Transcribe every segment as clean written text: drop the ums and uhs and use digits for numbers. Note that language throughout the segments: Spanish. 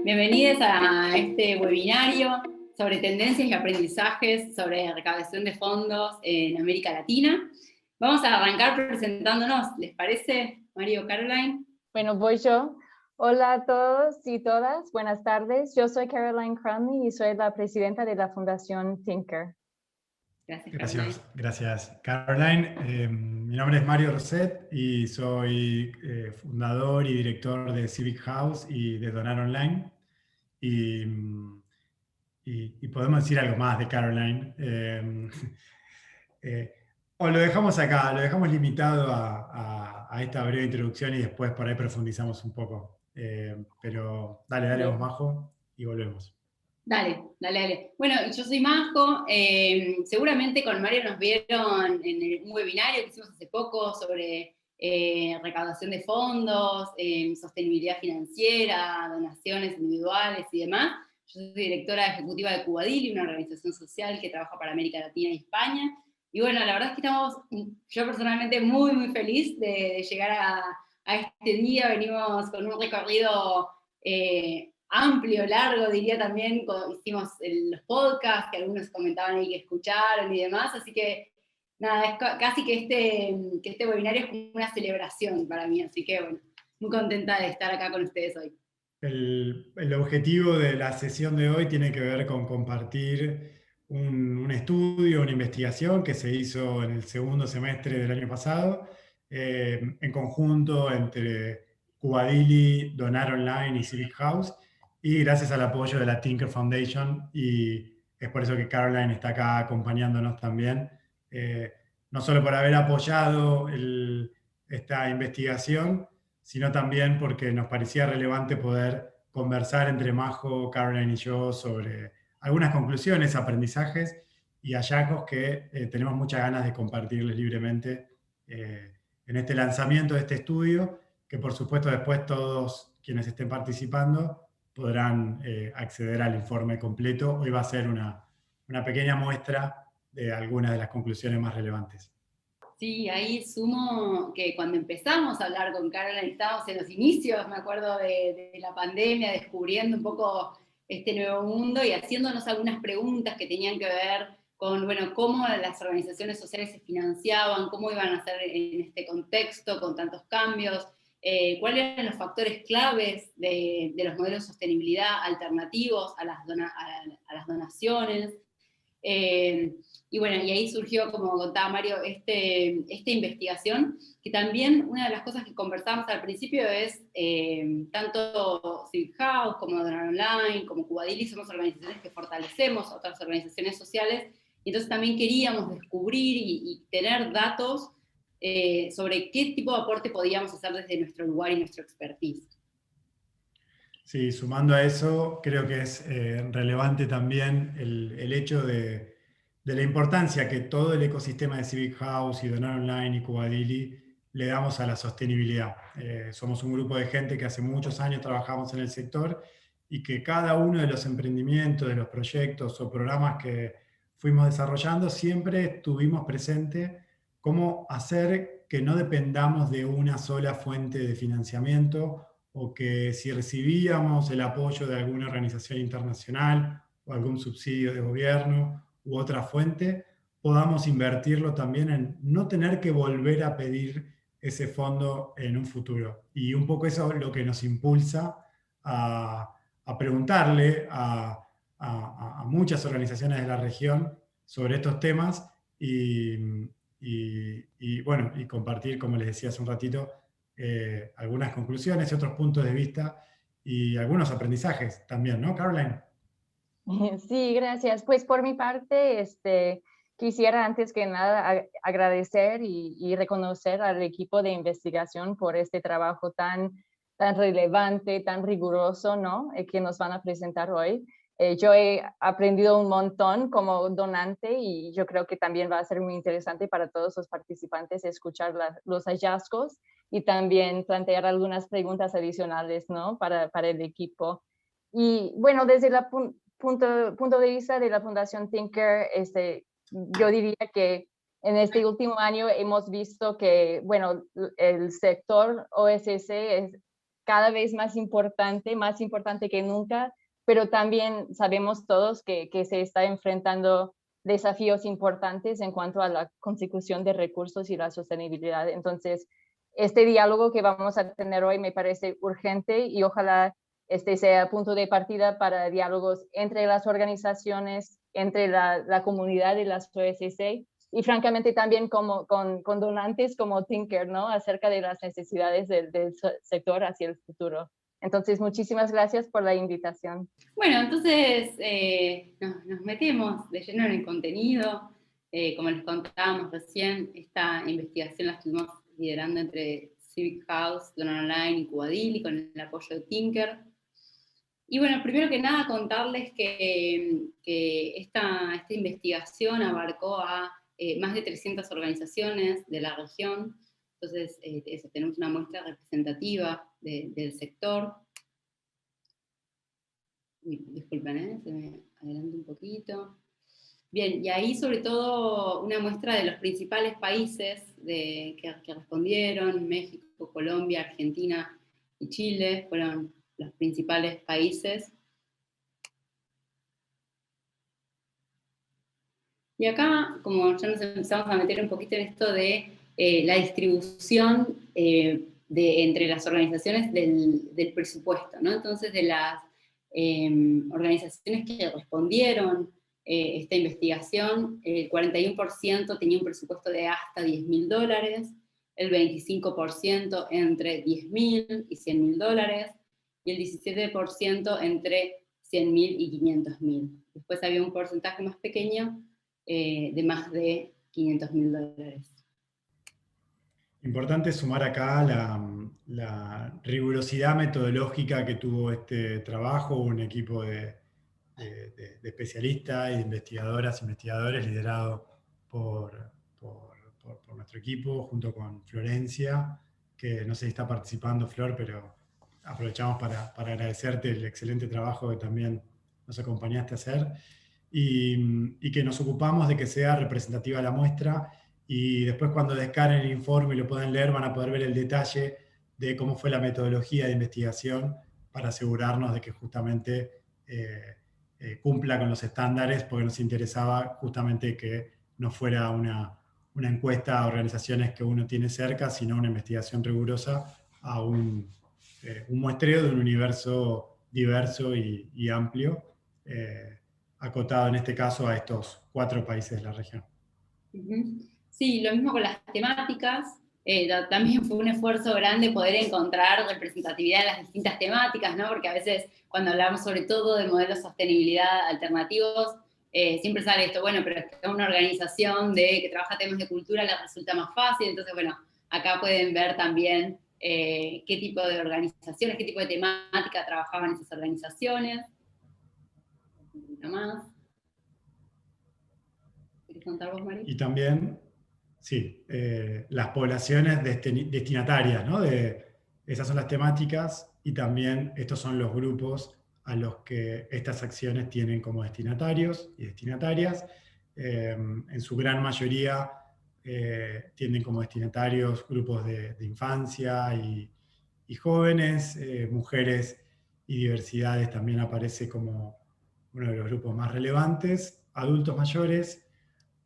Bienvenidos a este webinario sobre tendencias y aprendizajes sobre recaudación de fondos en América Latina. Vamos a arrancar presentándonos, ¿les parece, Mario, Caroline? Bueno, voy yo. Hola a todos y todas, buenas tardes. Yo soy Caroline Crumley y soy la presidenta de la Fundación Tinker. Gracias, Caroline. Mi nombre es Mario Roset y soy fundador y director de Civic House y de Donar Online. Y podemos decir algo más de Caroline. O lo dejamos acá, lo dejamos limitado a esta breve introducción y después por ahí profundizamos un poco. Pero dale, vos, Majo, y volvemos. Dale. Bueno, yo soy Majo. Seguramente con Mario nos vieron en un webinario que hicimos hace poco sobre recaudación de fondos, sostenibilidad financiera, donaciones individuales y demás. Yo soy directora ejecutiva de Cubadili, una organización social que trabaja para América Latina y España. Y bueno, la verdad es que estamos, yo personalmente, muy feliz de llegar a este día. Venimos con un recorrido amplio, largo, diría también. Hicimos los podcasts, que algunos comentaban ahí que escucharon y demás, así que nada, es casi que este webinario es como una celebración para mí, así que bueno, muy contenta de estar acá con ustedes hoy. El objetivo de la sesión de hoy tiene que ver con compartir un estudio, una investigación que se hizo en el segundo semestre del año pasado, en conjunto entre Cubadili, Donar Online y Civic House, y gracias al apoyo de la Tinker Foundation, y es por eso que Caroline está acá acompañándonos también, no solo por haber apoyado esta investigación, sino también porque nos parecía relevante poder conversar entre Majo, Caroline y yo sobre algunas conclusiones, aprendizajes y hallazgos que tenemos muchas ganas de compartirles libremente en este lanzamiento de este estudio, que por supuesto después todos quienes estén participando podrán acceder al informe completo. Hoy va a ser una pequeña muestra de algunas de las conclusiones más relevantes. Sí, ahí sumo que cuando empezamos a hablar con Caroline, estábamos en los inicios, me acuerdo, de la pandemia, descubriendo un poco este nuevo mundo y haciéndonos algunas preguntas que tenían que ver con, bueno, cómo las organizaciones sociales se financiaban, cómo iban a hacer en este contexto con tantos cambios, cuáles eran los factores claves de los modelos de sostenibilidad alternativos a las donaciones. Y bueno, y ahí surgió, como contaba Mario, esta investigación, que también una de las cosas que conversábamos al principio es, tanto Civic House como Donar Online, como Cubadili, somos organizaciones que fortalecemos otras organizaciones sociales, y entonces también queríamos descubrir y tener datos sobre qué tipo de aporte podíamos hacer desde nuestro lugar y nuestro expertise. Sí, sumando a eso, creo que es relevante también el hecho de la importancia que todo el ecosistema de Civic House y Donar Online y Cubadili le damos a la sostenibilidad. Somos un grupo de gente que hace muchos años trabajamos en el sector y que cada uno de los emprendimientos, de los proyectos o programas que fuimos desarrollando, siempre tuvimos presente cómo hacer que no dependamos de una sola fuente de financiamiento, o que si recibíamos el apoyo de alguna organización internacional o algún subsidio de gobierno u otra fuente, podamos invertirlo también en no tener que volver a pedir ese fondo en un futuro. Y un poco eso es lo que nos impulsa a preguntarle a muchas organizaciones de la región sobre estos temas bueno, y compartir, como les decía hace un ratito, algunas conclusiones y otros puntos de vista y algunos aprendizajes también, ¿no, Caroline? Sí, gracias. Pues por mi parte, quisiera antes que nada agradecer y reconocer al equipo de investigación por este trabajo tan relevante, tan riguroso, ¿no? Que nos van a presentar hoy. Yo he aprendido un montón como donante y yo creo que también va a ser muy interesante para todos los participantes escuchar los hallazgos y también plantear algunas preguntas adicionales, ¿no? Para el equipo. Y bueno, desde la punto de vista de la Fundación Tinker, yo diría que en este último año hemos visto que, bueno, el sector OSC cada vez más importante que nunca, pero también sabemos todos que se está enfrentando desafíos importantes en cuanto a la consecución de recursos y la sostenibilidad. Entonces, este diálogo que vamos a tener hoy me parece urgente y ojalá este sea punto de partida para diálogos entre las organizaciones, entre la comunidad y las OSC, y francamente también con donantes como Tinker, ¿no? Acerca de las necesidades del sector hacia el futuro. Entonces, muchísimas gracias por la invitación. Bueno, entonces nos metemos de lleno en el contenido. Como les contábamos recién, esta investigación la estuvimos liderando entre Civic House, Donor Online y Cubadil, y con el apoyo de Tinker. Y bueno, primero que nada contarles que esta investigación abarcó a más de 300 organizaciones de la región. Entonces, tenemos una muestra representativa del sector. Disculpen, se me adelanto un poquito. Bien, y ahí sobre todo una muestra de los principales países que respondieron: México, Colombia, Argentina y Chile, fueron los principales países. Y acá, como ya nos empezamos a meter un poquito en esto de la distribución entre las organizaciones del presupuesto, ¿no? Entonces, de las organizaciones que respondieron esta investigación, el 41% tenía un presupuesto de hasta $10.000, el 25% entre $10.000 y $100.000, y el 17% entre $100.000 y $500.000. Después había un porcentaje más pequeño de más de $500.000. Importante sumar acá la rigurosidad metodológica que tuvo este trabajo, un equipo de especialistas y de investigadoras, investigadores liderado por nuestro equipo, junto con Florencia, que no sé si está participando, Flor, pero aprovechamos para agradecerte el excelente trabajo que también nos acompañaste a hacer, y que nos ocupamos de que sea representativa la muestra. Y después, cuando descarguen el informe y lo puedan leer, van a poder ver el detalle de cómo fue la metodología de investigación para asegurarnos de que justamente cumpla con los estándares, porque nos interesaba justamente que no fuera una encuesta a organizaciones que uno tiene cerca, sino una investigación rigurosa a un muestreo de un universo diverso y amplio, acotado en este caso a estos 4 países de la región. Sí, lo mismo con las temáticas. También fue un esfuerzo grande poder encontrar representatividad en las distintas temáticas, ¿no? Porque a veces cuando hablamos sobre todo de modelos de sostenibilidad alternativos, siempre sale esto, bueno, pero es que una organización que trabaja temas de cultura les resulta más fácil. Entonces, bueno, acá pueden ver también qué tipo de organizaciones, qué tipo de temática trabajaban esas organizaciones. Un poquito más. ¿Querés contar vos, Mari? Y también, sí, las poblaciones destinatarias, ¿no? Esas son las temáticas, y también estos son los grupos a los que estas acciones tienen como destinatarios y destinatarias. En su gran mayoría tienen como destinatarios grupos de infancia y jóvenes, mujeres y diversidades también aparece como uno de los grupos más relevantes, adultos mayores,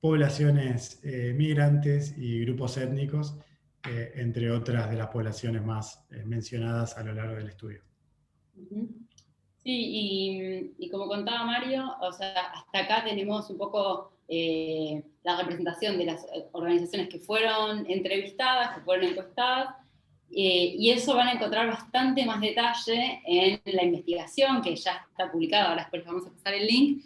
poblaciones migrantes y grupos étnicos, entre otras de las poblaciones más mencionadas a lo largo del estudio. Sí, y como contaba Mario, o sea, hasta acá tenemos un poco la representación de las organizaciones que fueron entrevistadas, que fueron encuestadas, y eso van a encontrar bastante más detalle en la investigación, que ya está publicada. Ahora después les vamos a pasar el link,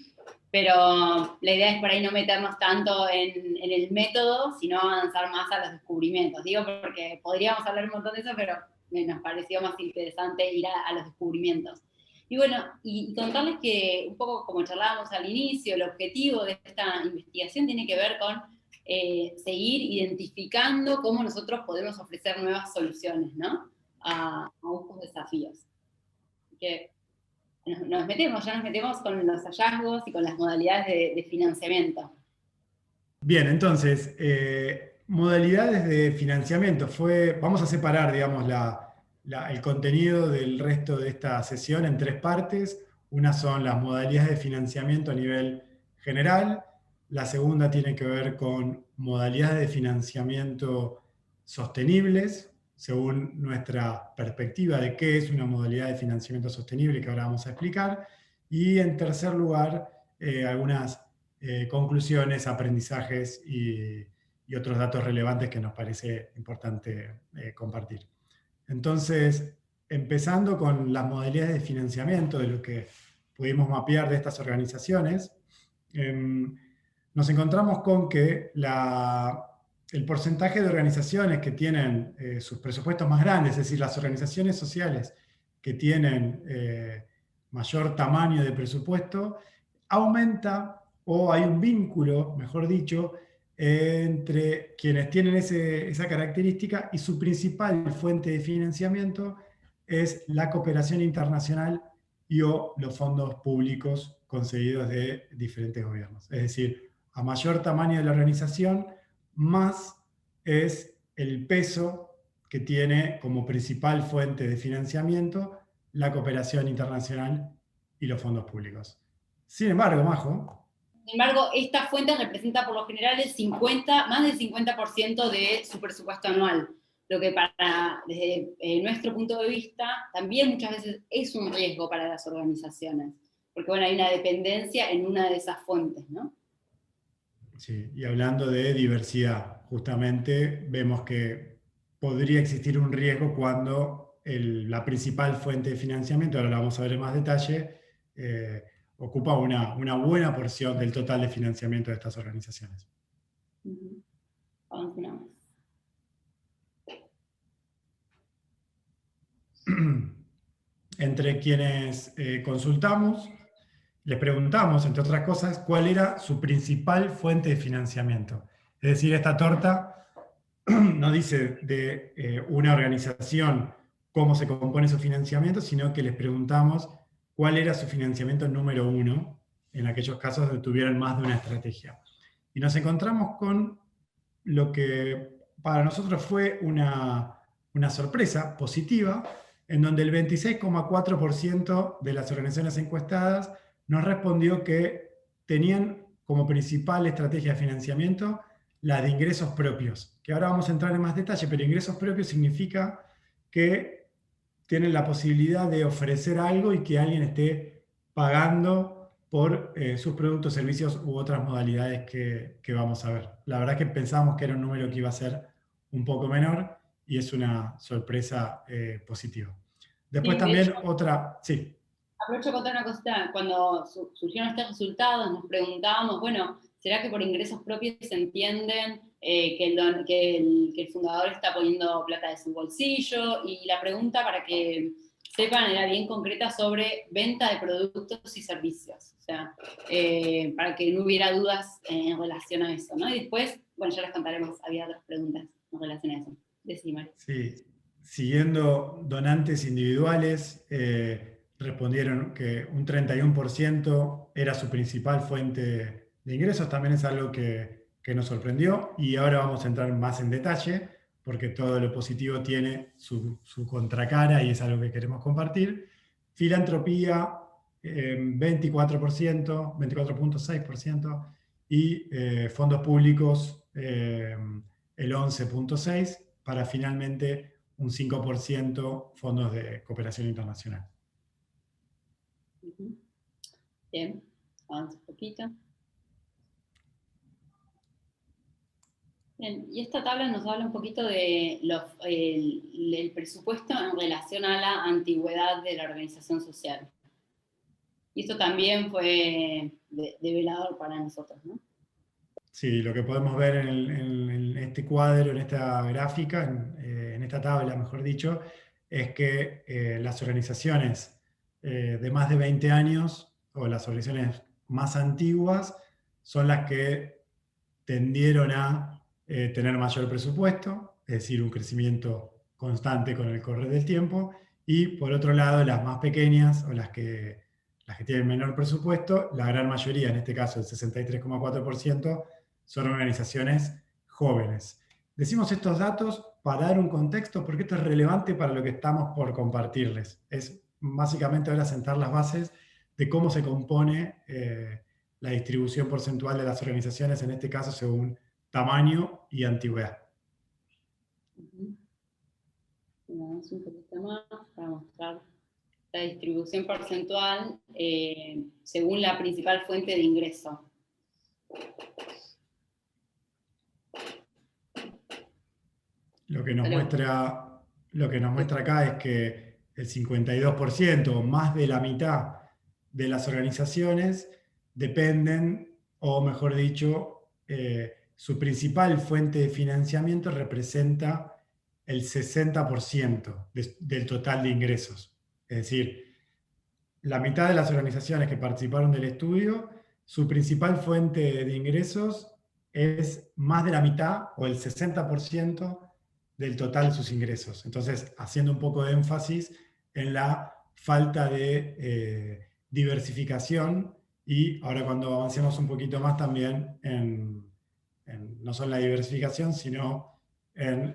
pero la idea es por ahí no meternos tanto en el método, sino avanzar más a los descubrimientos. Digo, porque podríamos hablar un montón de eso, pero nos pareció más interesante ir a los descubrimientos. Y bueno, y contarles que un poco como charlábamos al inicio, el objetivo de esta investigación tiene que ver con seguir identificando cómo nosotros podemos ofrecer nuevas soluciones, ¿no? A estos desafíos. Así que ya nos metemos con los hallazgos y con las modalidades de financiamiento. Bien, entonces, modalidades de financiamiento. Vamos a separar, digamos, el contenido del resto de esta sesión en 3 partes. Una son las modalidades de financiamiento a nivel general. La segunda tiene que ver con modalidades de financiamiento sostenibles, según nuestra perspectiva de qué es una modalidad de financiamiento sostenible, que ahora vamos a explicar. Y en tercer lugar, algunas conclusiones, aprendizajes y otros datos relevantes que nos parece importante compartir. Entonces, empezando con las modalidades de financiamiento, de lo que pudimos mapear de estas organizaciones, nos encontramos con que el porcentaje de organizaciones que tienen sus presupuestos más grandes, es decir, las organizaciones sociales que tienen mayor tamaño de presupuesto, aumenta, o hay un vínculo, mejor dicho, entre quienes tienen esa característica, y su principal fuente de financiamiento es la cooperación internacional o los fondos públicos concedidos de diferentes gobiernos. Es decir, a mayor tamaño de la organización, más es el peso que tiene como principal fuente de financiamiento la cooperación internacional y los fondos públicos. Sin embargo, Majo. Sin embargo, esta fuente representa por lo general más del 50% de su presupuesto anual, lo que desde nuestro punto de vista también muchas veces es un riesgo para las organizaciones, porque bueno, hay una dependencia en una de esas fuentes, ¿no? Sí, y hablando de diversidad, justamente vemos que podría existir un riesgo cuando la principal fuente de financiamiento, ahora la vamos a ver en más detalle, ocupa una buena porción del total de financiamiento de estas organizaciones. Continuamos. Entre quienes consultamos, les preguntamos, entre otras cosas, cuál era su principal fuente de financiamiento. Es decir, esta torta no dice de una organización cómo se compone su financiamiento, sino que les preguntamos cuál era su financiamiento número 1 en aquellos casos donde tuvieran más de una estrategia. Y nos encontramos con lo que para nosotros fue una sorpresa positiva, en donde el 26,4% de las organizaciones encuestadas nos respondió que tenían como principal estrategia de financiamiento la de ingresos propios, que ahora vamos a entrar en más detalle, pero ingresos propios significa que tienen la posibilidad de ofrecer algo y que alguien esté pagando por sus productos, servicios u otras modalidades que vamos a ver. La verdad es que pensábamos que era un número que iba a ser un poco menor y es una sorpresa positiva. Después Sí, también de hecho, otra, sí. aprovecho a contar una cosita. Cuando surgieron estos resultados, nos preguntábamos, bueno, ¿será que por ingresos propios se entienden que el fundador está poniendo plata de su bolsillo? Y la pregunta, para que sepan, era bien concreta sobre venta de productos y servicios. O sea, para que no hubiera dudas en relación a eso, ¿no? Y después, bueno, ya les contaremos, había otras preguntas en relación a eso. Decime. Sí, siguiendo donantes individuales, respondieron que un 31% era su principal fuente de ingresos. También es algo que nos sorprendió, y ahora vamos a entrar más en detalle porque todo lo positivo tiene su contracara y es algo que queremos compartir. Filantropía, 24%, 24,6%, y fondos públicos, el 11,6%, para finalmente un 5% fondos de cooperación internacional. Bien, avanza un poquito. Bien, y esta tabla nos habla un poquito de el presupuesto en relación a la antigüedad de la organización social. Y esto también fue develador para nosotros, ¿no? Sí, lo que podemos ver en este cuadro, en esta gráfica, en esta tabla, mejor dicho, es que las organizaciones de más de 20 años, o las organizaciones más antiguas, son las que tendieron a tener mayor presupuesto, es decir, un crecimiento constante con el correr del tiempo, y por otro lado, las más pequeñas, o las que tienen menor presupuesto, la gran mayoría, en este caso el 63,4%, son organizaciones jóvenes. Decimos estos datos para dar un contexto, porque esto es relevante para lo que estamos por compartirles. Es básicamente ahora sentar las bases de cómo se compone la distribución porcentual de las organizaciones, en este caso según tamaño y antigüedad. Vamos un poquito más para mostrar la distribución porcentual según la principal fuente de ingreso. Lo que nos muestra acá es que el 52%, más de la mitad de las organizaciones, dependen, o mejor dicho, su principal fuente de financiamiento representa el 60% del total de ingresos. Es decir, la mitad de las organizaciones que participaron del estudio, su principal fuente de ingresos es más de la mitad o el 60% del total de sus ingresos. Entonces, haciendo un poco de énfasis en la falta de diversificación y ahora cuando avancemos un poquito más también no solo en la diversificación, sino en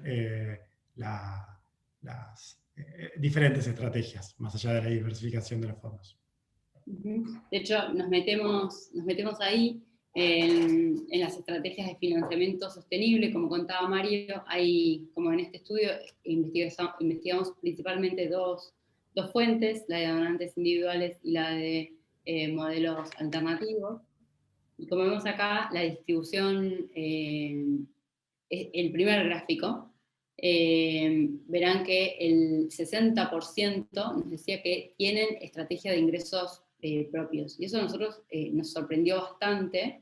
las diferentes estrategias, más allá de la diversificación de los fondos. De hecho, nos metemos ahí en las estrategias de financiamiento sostenible. Como contaba Mario, hay, como en este estudio, investigamos principalmente dos fuentes, la de donantes individuales y la de modelos alternativos. Y como vemos acá, la distribución, el primer gráfico, verán que el 60% nos decía que tienen estrategia de ingresos propios. Y eso a nosotros nos sorprendió bastante.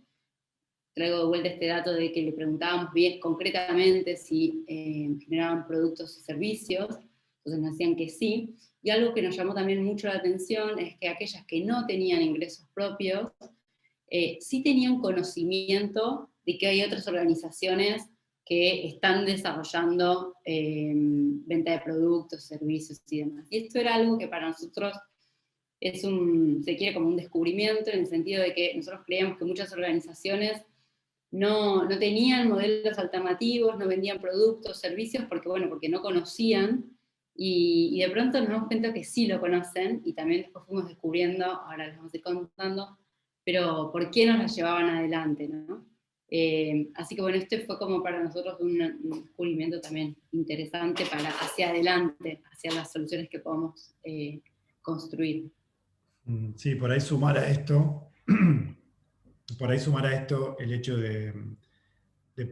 Traigo de vuelta este dato de que le preguntábamos bien concretamente si generaban productos y servicios, entonces nos decían que sí. Y algo que nos llamó también mucho la atención es que aquellas que no tenían ingresos propios, sí tenían conocimiento de que hay otras organizaciones que están desarrollando venta de productos, servicios y demás. Y esto era algo que para nosotros se quiere como un descubrimiento, en el sentido de que nosotros creíamos que muchas organizaciones no tenían modelos alternativos, no vendían productos, servicios, porque no conocían, y de pronto nos damos cuenta que sí lo conocen, y también después fuimos descubriendo, ahora les vamos a ir contando, pero por qué nos la llevaban adelante, ¿no? Así que bueno, este fue como para nosotros un descubrimiento también interesante para hacia adelante, hacia las soluciones que podamos construir. Sí, por ahí sumar a esto el hecho de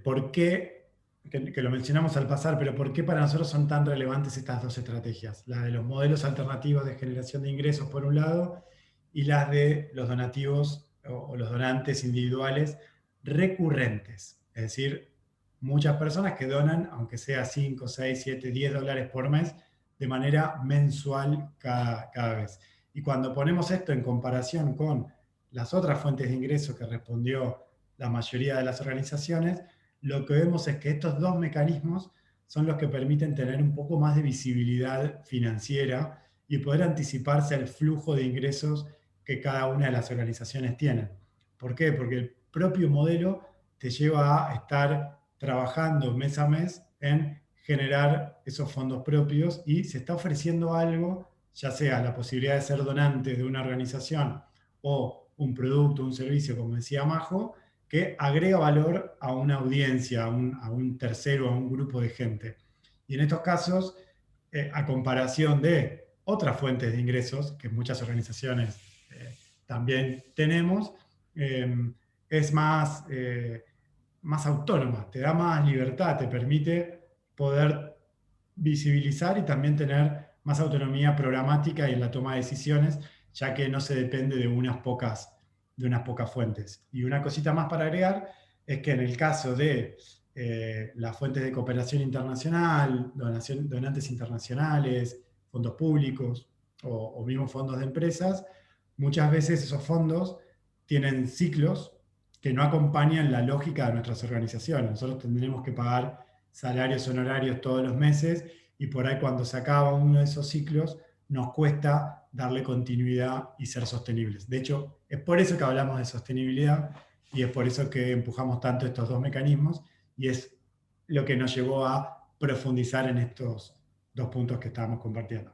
por qué, que lo mencionamos al pasar, pero por qué para nosotros son tan relevantes estas dos estrategias, la de los modelos alternativos de generación de ingresos por un lado, y las de los donativos o los donantes individuales recurrentes, es decir, muchas personas que donan, aunque sea 5, 6, 7, 10 dólares por mes, de manera mensual cada vez. Y cuando ponemos esto en comparación con las otras fuentes de ingreso que respondió la mayoría de las organizaciones, lo que vemos es que estos dos mecanismos son los que permiten tener un poco más de visibilidad financiera y poder anticiparse al flujo de ingresos que cada una de las organizaciones tienen. ¿Por qué? Porque el propio modelo te lleva a estar trabajando mes a mes en generar esos fondos propios y se está ofreciendo algo, ya sea la posibilidad de ser donante de una organización o un producto, un servicio, como decía Majo, que agrega valor a una audiencia, a un tercero, a un grupo de gente. Y en estos casos, a comparación de otras fuentes de ingresos, que muchas organizaciones también tenemos, es más autónoma, te da más libertad, te permite poder visibilizar y también tener más autonomía programática y en la toma de decisiones, ya que no se depende de unas pocas fuentes. Y una cosita más para agregar es que en el caso de las fuentes de cooperación internacional, donantes internacionales, fondos públicos o mismos fondos de empresas, muchas veces esos fondos tienen ciclos que no acompañan la lógica de nuestras organizaciones. Nosotros tendremos que pagar salarios honorarios todos los meses y por ahí cuando se acaba uno de esos ciclos nos cuesta darle continuidad y ser sostenibles. De hecho, es por eso que hablamos de sostenibilidad y es por eso que empujamos tanto estos dos mecanismos y es lo que nos llevó a profundizar en estos dos puntos que estábamos compartiendo.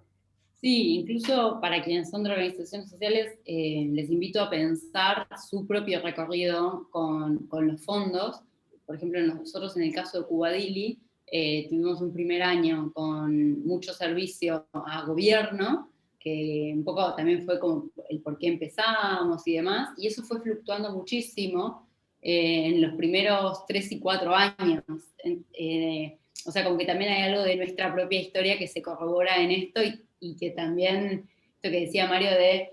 Sí, incluso para quienes son de organizaciones sociales, les invito a pensar su propio recorrido con los fondos. Por ejemplo, nosotros en el caso de Cubadili, tuvimos un primer año con mucho servicio a gobierno, que un poco también fue como el por qué empezamos y demás, y eso fue fluctuando muchísimo en los primeros 3 y 4 años. O sea, como que también hay algo de nuestra propia historia que se corrobora en esto y que también, esto que decía Mario de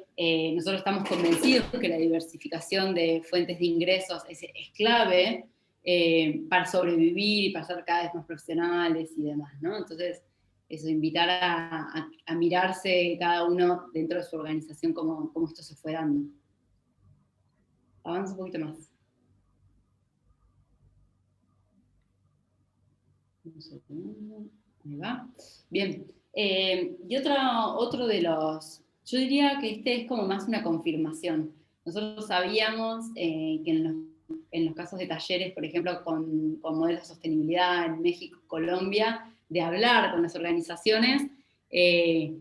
nosotros estamos convencidos que la diversificación de fuentes de ingresos es clave para sobrevivir y para ser cada vez más profesionales y demás, ¿no? Entonces, eso, invitar a mirarse cada uno dentro de su organización cómo esto se fue dando. Avanza un poquito más. Un segundo. Ahí va. Bien. Y otro de los, yo diría que este es como más una confirmación. Nosotros sabíamos que en los casos de talleres, por ejemplo, con modelos de sostenibilidad en México, Colombia, de hablar con las organizaciones,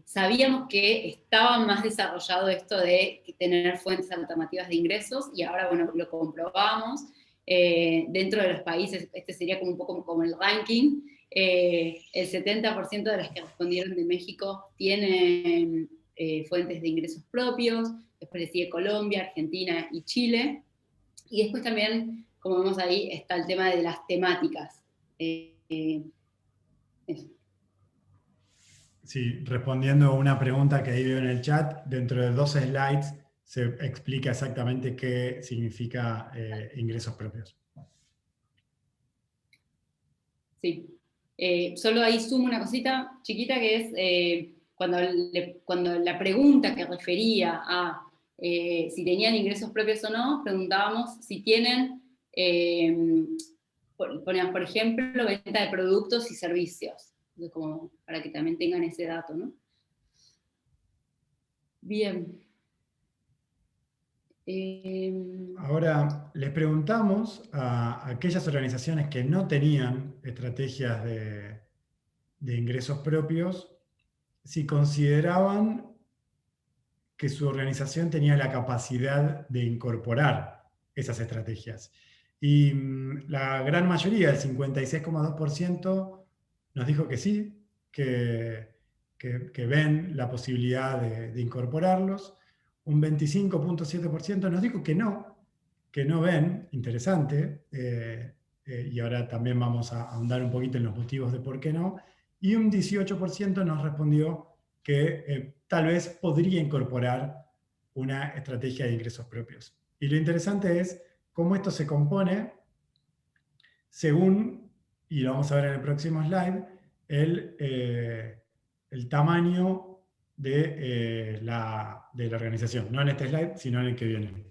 sabíamos que estaba más desarrollado esto de tener fuentes alternativas de ingresos, y ahora, bueno, lo comprobamos. Dentro de los países, este sería como un poco como el ranking, el 70% de las que respondieron de México tienen fuentes de ingresos propios, después le sigue Colombia, Argentina y Chile, y después también, como vemos ahí, está el tema de las temáticas. Eso. Sí, respondiendo a una pregunta que ahí veo en el chat, dentro de 2 slides se explica exactamente qué significa ingresos propios. Sí. Solo ahí sumo una cosita chiquita que es cuando la pregunta que refería a si tenían ingresos propios o no, preguntábamos si tienen, poníamos por ejemplo, venta de productos y servicios. Entonces, como para que también tengan ese dato, ¿no? Bien. Ahora, les preguntamos a aquellas organizaciones que no tenían estrategias de ingresos propios si consideraban que su organización tenía la capacidad de incorporar esas estrategias. Y la gran mayoría, el 56,2%, nos dijo que sí, que ven la posibilidad de incorporarlos. Un 25,7% nos dijo que no ven, interesante, y ahora también vamos a ahondar un poquito en los motivos de por qué no, y un 18% nos respondió que tal vez podría incorporar una estrategia de ingresos propios. Y lo interesante es cómo esto se compone según, y lo vamos a ver en el próximo slide, el tamaño de la organización. No en este slide, sino en el que viene.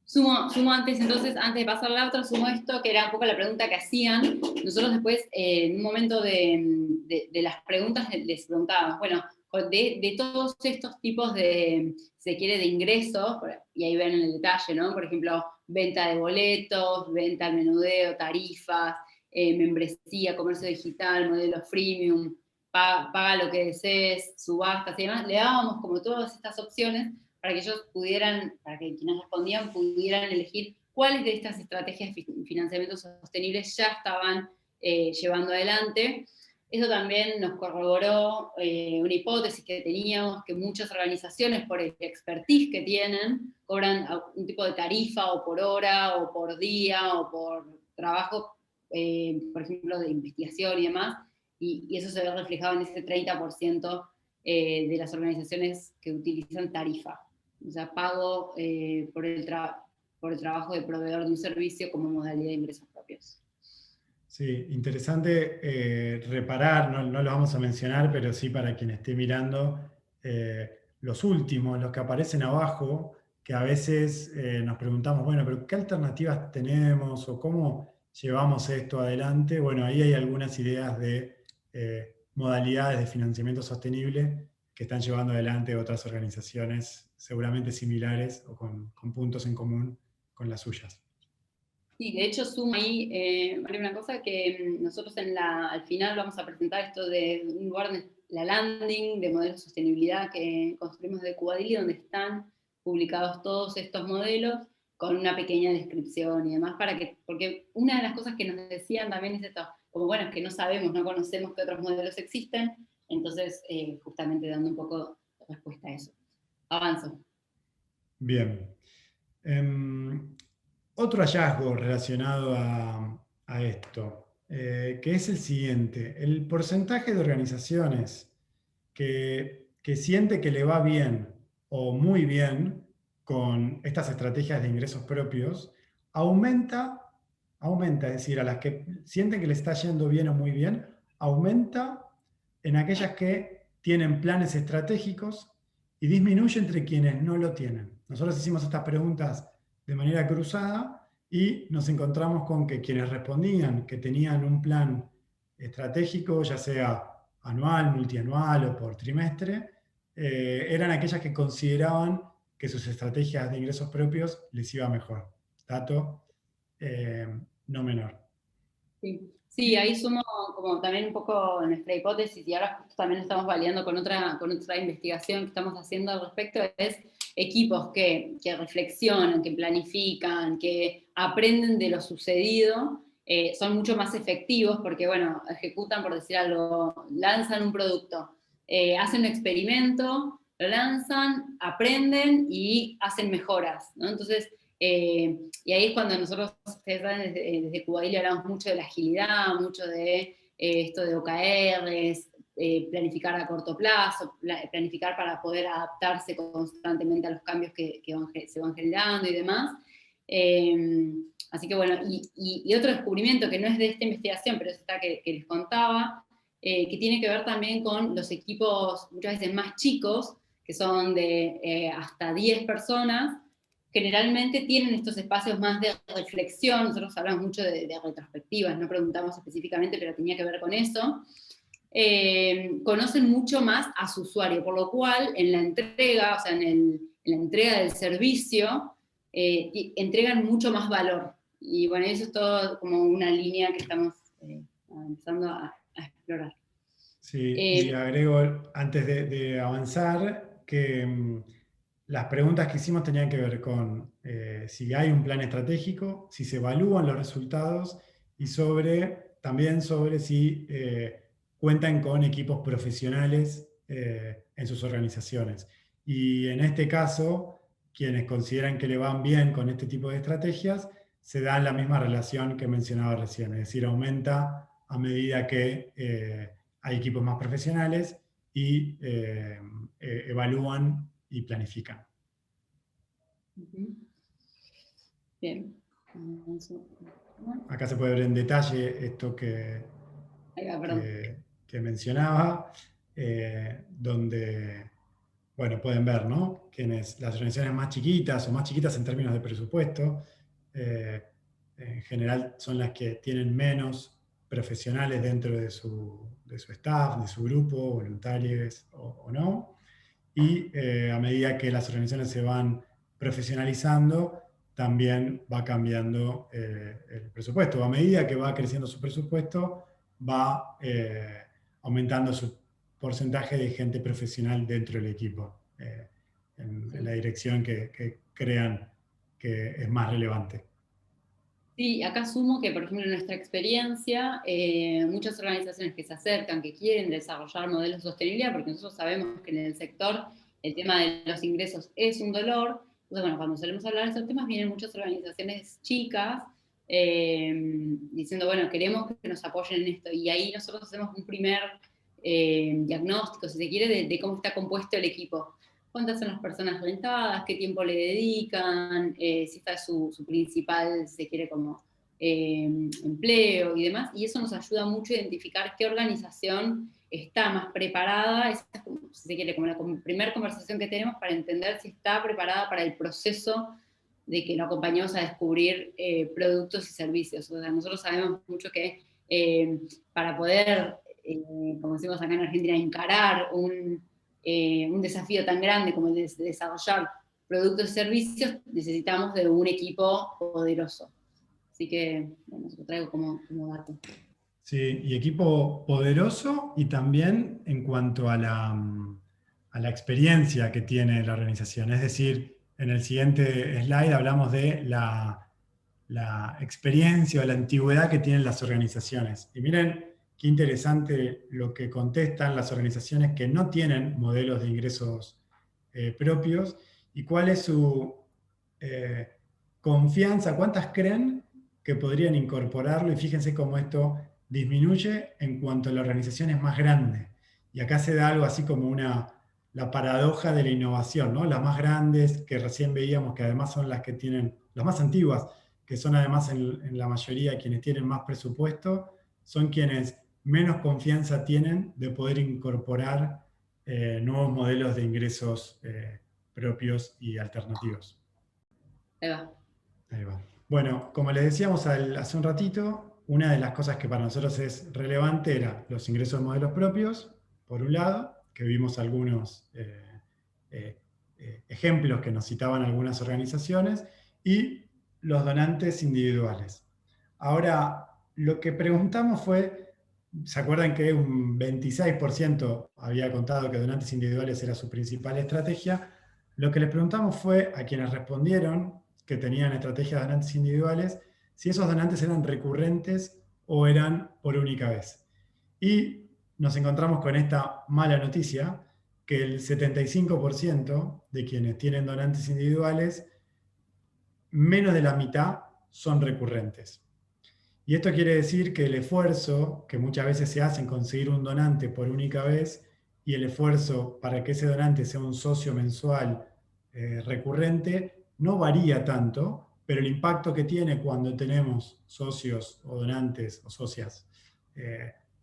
Sumo antes, entonces, antes de pasar a la otra, sumo esto, que era un poco la pregunta que hacían. Nosotros después, en un momento de las preguntas, les preguntábamos, bueno, de todos estos tipos de, si se quiere, de ingresos, y ahí ven en el detalle, ¿no? Por ejemplo, venta de boletos, venta al menudeo, tarifas, membresía, comercio digital, modelo freemium, paga lo que desees, subastas y demás. Le dábamos como todas estas opciones para que ellos pudieran, para que quienes respondían pudieran elegir cuáles de estas estrategias de financiamiento sostenibles ya estaban llevando adelante. Eso también nos corroboró una hipótesis que teníamos, que muchas organizaciones, por el expertise que tienen, cobran un tipo de tarifa, o por hora, o por día, o por trabajo, por ejemplo, de investigación y demás, y eso se ve reflejado en ese 30% de las organizaciones que utilizan tarifa. O sea, pago por el trabajo de proveedor de un servicio como modalidad de ingresos propios. Sí, interesante reparar, no lo vamos a mencionar, pero sí para quien esté mirando, los últimos, los que aparecen abajo, que a veces nos preguntamos, bueno, pero ¿qué alternativas tenemos o cómo llevamos esto adelante? Bueno, ahí hay algunas ideas de modalidades de financiamiento sostenible que están llevando adelante otras organizaciones seguramente similares o con puntos en común con las suyas. Sí, de hecho sumo ahí, María, una cosa que nosotros al final vamos a presentar esto de un lugar, la landing de modelos de sostenibilidad que construimos de Cubadili, donde están publicados todos estos modelos con una pequeña descripción y demás, porque una de las cosas que nos decían también es esto, como bueno, es que no sabemos, no conocemos qué otros modelos existen, entonces justamente dando un poco de respuesta a eso. Avanzo. Bien. Otro hallazgo relacionado a esto, que es el siguiente. El porcentaje de organizaciones que siente que le va bien o muy bien con estas estrategias de ingresos propios, aumenta, es decir, a las que sienten que le está yendo bien o muy bien, aumenta en aquellas que tienen planes estratégicos y disminuye entre quienes no lo tienen. Nosotros hicimos estas preguntas de manera cruzada y nos encontramos con que quienes respondían que tenían un plan estratégico, ya sea anual, multianual o por trimestre, eran aquellas que consideraban que sus estrategias de ingresos propios les iba mejor. Dato no menor. Sí, ahí sumo como también un poco nuestra hipótesis, y ahora justo también estamos validando con otra investigación que estamos haciendo al respecto, es equipos que reflexionan, que planifican, que aprenden de lo sucedido, son mucho más efectivos porque, bueno, ejecutan, por decir algo, lanzan un producto, hacen un experimento, lo lanzan, aprenden y hacen mejoras, ¿no? Entonces, y ahí es cuando nosotros, ustedes saben, desde Cubadili hablamos mucho de la agilidad, mucho de esto de OKRs, planificar a corto plazo, planificar para poder adaptarse constantemente a los cambios que se van generando y demás. Así que bueno, y otro descubrimiento que no es de esta investigación, pero es esta que les contaba, que tiene que ver también con los equipos muchas veces más chicos, que son de hasta 10 personas, generalmente tienen estos espacios más de reflexión. Nosotros hablamos mucho de retrospectivas, no preguntamos específicamente, pero tenía que ver con eso. Conocen mucho más a su usuario, por lo cual en la entrega, o sea, en la entrega del servicio, entregan mucho más valor. Y bueno, eso es todo como una línea que estamos empezando a explorar. Sí, y agrego antes de avanzar que las preguntas que hicimos tenían que ver con si hay un plan estratégico, si se evalúan los resultados y también sobre si cuentan con equipos profesionales en sus organizaciones. Y en este caso, quienes consideran que le van bien con este tipo de estrategias, se da la misma relación que mencionaba recién, es decir, aumenta a medida que hay equipos más profesionales y evalúan y planifican. Bien. Acá se puede ver en detalle esto que mencionaba, donde, bueno, pueden ver, ¿no? Las organizaciones más chiquitas o más chiquitas en términos de presupuesto, en general son las que tienen menos profesionales dentro de su staff, de su grupo, voluntarios o no. Y a medida que las organizaciones se van profesionalizando, también va cambiando el presupuesto. A medida que va creciendo su presupuesto, va aumentando su porcentaje de gente profesional dentro del equipo, en la dirección que crean que es más relevante. Sí, acá sumo que, por ejemplo, en nuestra experiencia, muchas organizaciones que se acercan, que quieren desarrollar modelos de sostenibilidad, porque nosotros sabemos que en el sector el tema de los ingresos es un dolor. Entonces, bueno, cuando solemos hablar de estos temas, vienen muchas organizaciones chicas diciendo, bueno, queremos que nos apoyen en esto. Y ahí nosotros hacemos un primer diagnóstico, si se quiere, de cómo está compuesto el equipo. ¿Cuántas son las personas rentadas? ¿Qué tiempo le dedican? Si esta es su principal, si se quiere, como empleo y demás. Y eso nos ayuda mucho a identificar qué organización está más preparada. Esa es, si se quiere, como la primera conversación que tenemos para entender si está preparada para el proceso de que lo acompañamos a descubrir productos y servicios. O sea, nosotros sabemos mucho que para poder, como decimos acá en Argentina, encarar un desafío tan grande como el de desarrollar productos y servicios, necesitamos de un equipo poderoso. Así que, bueno, eso lo traigo como dato. Sí, y equipo poderoso y también en cuanto a la experiencia que tiene la organización. Es decir, en el siguiente slide hablamos de la experiencia o la antigüedad que tienen las organizaciones. Y miren qué interesante lo que contestan las organizaciones que no tienen modelos de ingresos propios y cuál es su eh, confianza, cuántas creen que podrían incorporarlo, y fíjense cómo esto disminuye en cuanto la organización es más grande. Y acá se da algo así como la paradoja de la innovación, ¿no? Las más grandes, que recién veíamos que además son las que tienen, las más antiguas, que son además en la mayoría quienes tienen más presupuesto, son quienes menos confianza tienen de poder incorporar nuevos modelos de ingresos propios y alternativos. Ahí va. Ahí va. Bueno, como les decíamos hace un ratito, una de las cosas que para nosotros es relevante era los ingresos de modelos propios, por un lado, que vimos algunos ejemplos que nos citaban algunas organizaciones, y los donantes individuales. Ahora, lo que preguntamos fue, ¿se acuerdan que un 26% había contado que donantes individuales era su principal estrategia? Lo que les preguntamos fue a quienes respondieron que tenían estrategias de donantes individuales, si esos donantes eran recurrentes o eran por única vez. Y nos encontramos con esta mala noticia, que el 75% de quienes tienen donantes individuales, menos de la mitad son recurrentes. Y esto quiere decir que el esfuerzo que muchas veces se hace en conseguir un donante por única vez y el esfuerzo para que ese donante sea un socio mensual recurrente no varía tanto, pero el impacto que tiene cuando tenemos socios o donantes o socias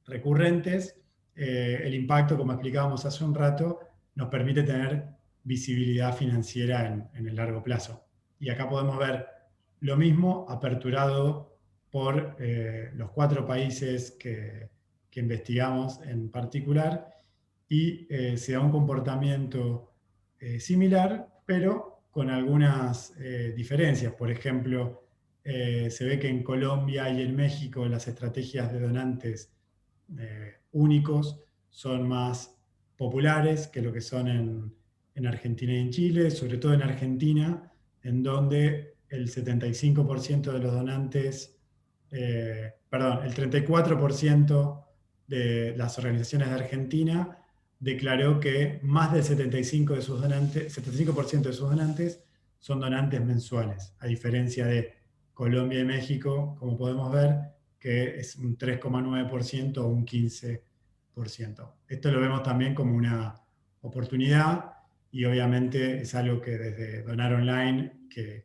recurrentes, el impacto, como explicábamos hace un rato, nos permite tener visibilidad financiera en el largo plazo. Y acá podemos ver lo mismo aperturado por los 4 países que investigamos en particular, y se da un comportamiento similar, pero con algunas diferencias. Por ejemplo, se ve que en Colombia y en México las estrategias de donantes únicos son más populares que lo que son en Argentina y en Chile, sobre todo en Argentina, en donde el 75% de los donantes, perdón, el 34% de las organizaciones de Argentina declaró que más del 75% de sus donantes son donantes mensuales, a diferencia de Colombia y México, como podemos ver, que es un 3,9% o un 15%. Esto lo vemos también como una oportunidad, y obviamente es algo que desde Donar Online, que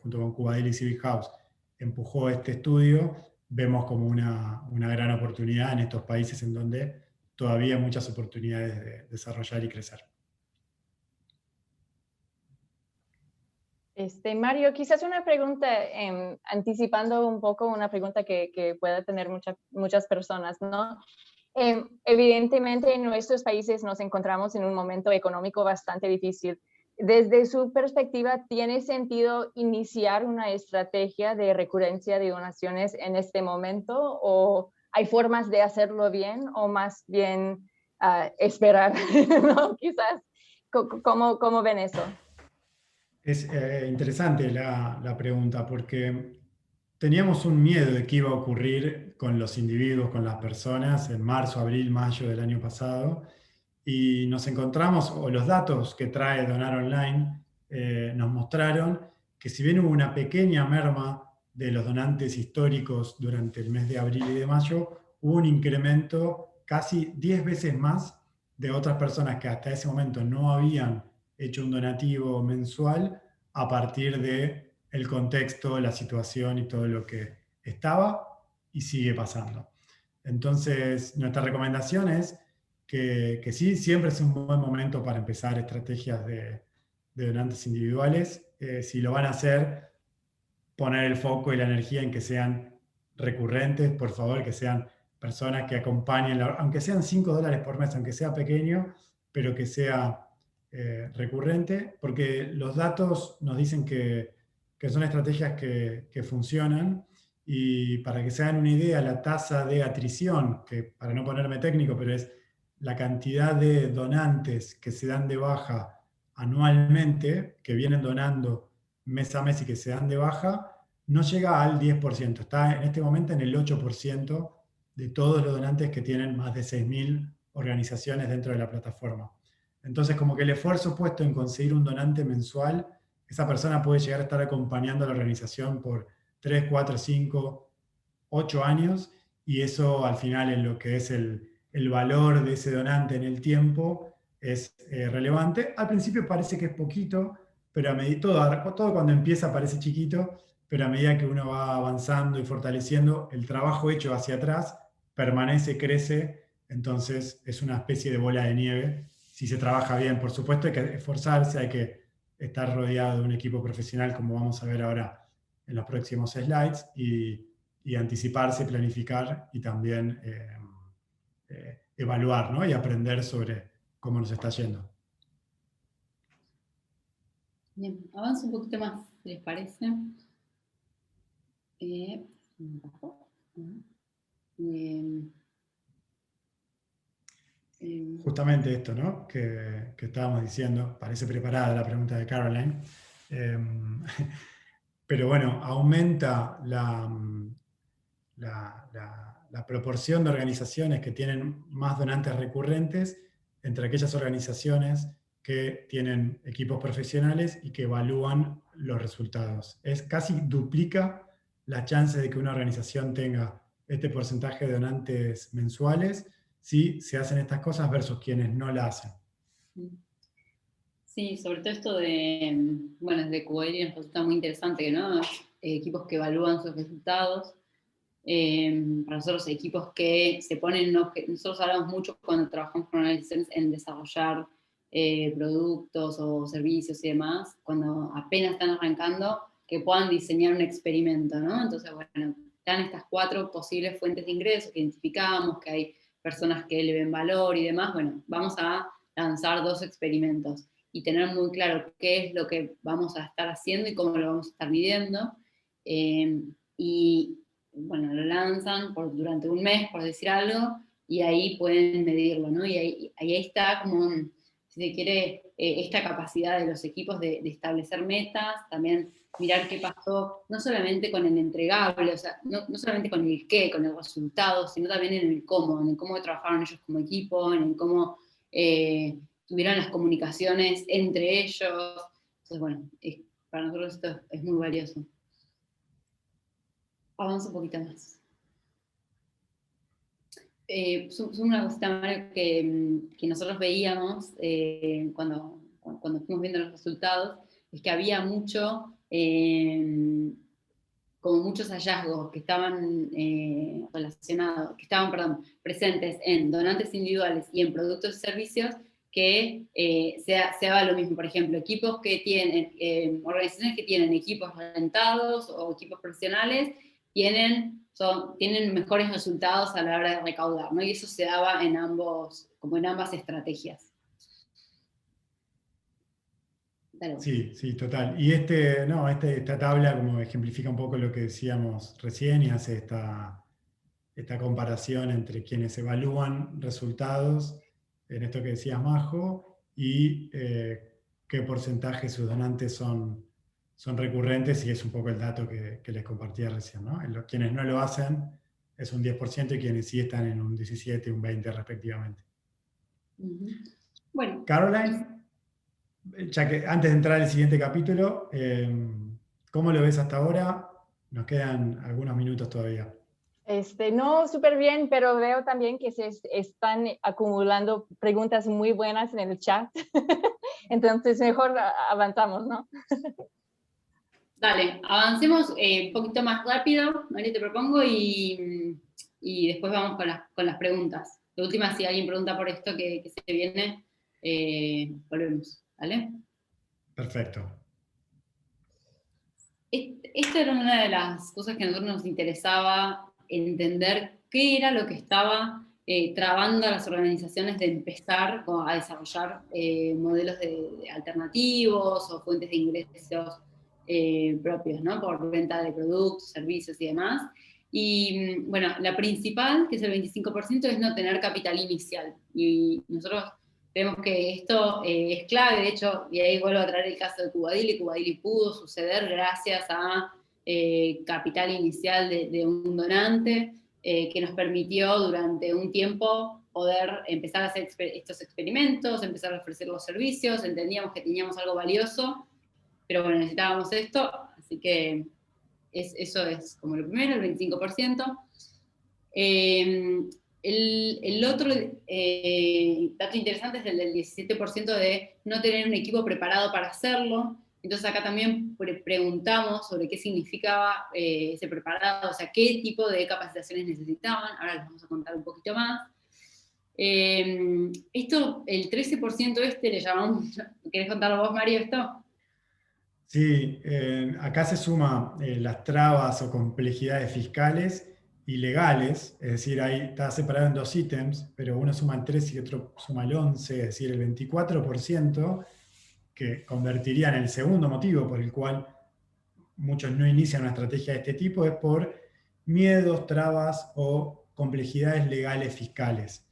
junto con Cuba Daily y Civic House empujó este estudio, vemos como una gran oportunidad en estos países en donde todavía hay muchas oportunidades de desarrollar y crecer. Mario, quizás una pregunta, anticipando un poco una pregunta que pueda tener muchas personas, ¿no? Evidentemente en nuestros países nos encontramos en un momento económico bastante difícil. Desde su perspectiva, ¿tiene sentido iniciar una estrategia de recurrencia de donaciones en este momento? ¿O hay formas de hacerlo bien o más bien esperar? ¿No? Quizás, ¿cómo ven eso? Es interesante la pregunta, porque teníamos un miedo de qué iba a ocurrir con los individuos, con las personas, en marzo, abril, mayo del año pasado, y nos encontramos, o los datos que trae Donar Online nos mostraron que si bien hubo una pequeña merma de los donantes históricos durante el mes de abril y de mayo, hubo un incremento casi 10 veces más de otras personas que hasta ese momento no habían hecho un donativo mensual, a partir del contexto, la situación y todo lo que estaba y sigue pasando. Entonces, nuestra recomendación es que sí, siempre es un buen momento para empezar estrategias de donantes individuales. Si lo van a hacer, poner el foco y la energía en que sean recurrentes, por favor, que sean personas que acompañen, aunque sean $5 por mes, aunque sea pequeño, pero que sea recurrente, porque los datos nos dicen que son estrategias que funcionan, Y para que se hagan una idea, la tasa de atrición, que para no ponerme técnico, pero es la cantidad de donantes que se dan de baja anualmente, que vienen donando mes a mes y que se dan de baja, no llega al 10%. Está en este momento en el 8% de todos los donantes que tienen más de 6.000 organizaciones dentro de la plataforma. Entonces, como que el esfuerzo puesto en conseguir un donante mensual, esa persona puede llegar a estar acompañando a la organización por 3, 4, 5, 8 años, y eso al final en lo que es el valor de ese donante en el tiempo es relevante. Al principio parece que es poquito, pero a medida, todo cuando empieza parece chiquito, pero a medida que uno va avanzando y fortaleciendo, el trabajo hecho hacia atrás permanece, crece, entonces es una especie de bola de nieve. Si se trabaja bien, por supuesto hay que esforzarse, hay que estar rodeado de un equipo profesional, como vamos a ver ahora en los próximos slides, y anticiparse, planificar y también evaluar, ¿no? Y aprender sobre cómo nos está yendo. Bien, avanzo un poquito más, si les parece. Justamente esto, ¿no? Que estábamos diciendo, parece preparada la pregunta de Caroline, pero bueno, aumenta la proporción de organizaciones que tienen más donantes recurrentes entre aquellas organizaciones que tienen equipos profesionales y que evalúan los resultados. Es casi duplica la chance de que una organización tenga este porcentaje de donantes mensuales si se hacen estas cosas versus quienes no la hacen. Sí, sobre todo esto de, bueno, desde QL nos resulta muy interesante, ¿no? Equipos que evalúan sus resultados. Para nosotros, equipos que se ponen, nosotros hablamos mucho cuando trabajamos con organizaciones en desarrollar productos o servicios y demás, cuando apenas están arrancando, que puedan diseñar un experimento, ¿no? Entonces, bueno, están estas 4 posibles fuentes de ingresos que identificamos, que hay personas que le ven valor y demás. Bueno, vamos a lanzar 2 experimentos y tener muy claro qué es lo que vamos a estar haciendo y cómo lo vamos a estar midiendo. Y bueno, lo lanzan durante un mes, por decir algo, y ahí pueden medirlo, ¿no? Y ahí está como, si se quiere, esta capacidad de los equipos de establecer metas, también mirar qué pasó, no solamente con el entregable, o sea, no solamente con el qué, con el resultado, sino también en el cómo trabajaron ellos como equipo, en el cómo tuvieron las comunicaciones entre ellos. Entonces, bueno, para nosotros esto es muy valioso. Avanza un poquito más. Una cosita, Mario, que nosotros veíamos cuando fuimos viendo los resultados, es que había como muchos hallazgos que estaban relacionados, presentes en donantes individuales y en productos y servicios, que se haga lo mismo. Por ejemplo, equipos que tienen, organizaciones que tienen equipos rentados o equipos profesionales, tienen mejores resultados a la hora de recaudar, ¿no? Y eso se daba como en ambas estrategias. Sí, sí, total. Y esta tabla como ejemplifica un poco lo que decíamos recién y hace esta comparación entre quienes evalúan resultados, en esto que decías, Majo, y qué porcentaje de sus donantes son recurrentes, y es un poco el dato que les compartía recién, ¿no? Quienes no lo hacen es un 10% y quienes sí están en un 17 y un 20 respectivamente. Bueno, Caroline, ya que antes de entrar al siguiente capítulo, ¿cómo lo ves hasta ahora? Nos quedan algunos minutos todavía. No, súper bien, pero veo también que se están acumulando preguntas muy buenas en el chat. Entonces, mejor avanzamos, ¿no? Dale, avancemos un poquito más rápido, María, te propongo, y después vamos con las preguntas. De última, si alguien pregunta por esto que se viene, volvemos, ¿vale? Perfecto. Esta era una de las cosas que a nosotros nos interesaba entender, qué era lo que estaba trabando a las organizaciones de empezar a desarrollar modelos alternativos o fuentes de ingresos propios, ¿no? Por venta de productos, servicios y demás. Y bueno, la principal, que es el 25%, es no tener capital inicial. Y nosotros creemos que esto es clave, de hecho, y ahí vuelvo a traer el caso de Cubadili. Cubadili pudo suceder gracias a capital inicial de un donante, que nos permitió durante un tiempo poder empezar a hacer estos experimentos, empezar a ofrecer los servicios. Entendíamos que teníamos algo valioso, pero bueno, necesitábamos esto, así que eso es como lo primero, el 25%. El otro dato interesante es el del 17% de no tener un equipo preparado para hacerlo. Entonces acá también preguntamos sobre qué significaba ese preparado, o sea, qué tipo de capacitaciones necesitaban. Ahora les vamos a contar un poquito más. Esto, el 13% le llamamos, ¿querés contarlo vos, Mario, esto? Sí, acá se suma las trabas o complejidades fiscales y legales, es decir, ahí está separado en dos ítems, pero uno suma el 3 y otro suma el 11, es decir, el 24%, que convertiría en el segundo motivo por el cual muchos no inician una estrategia de este tipo, es por miedos, trabas o complejidades legales fiscales.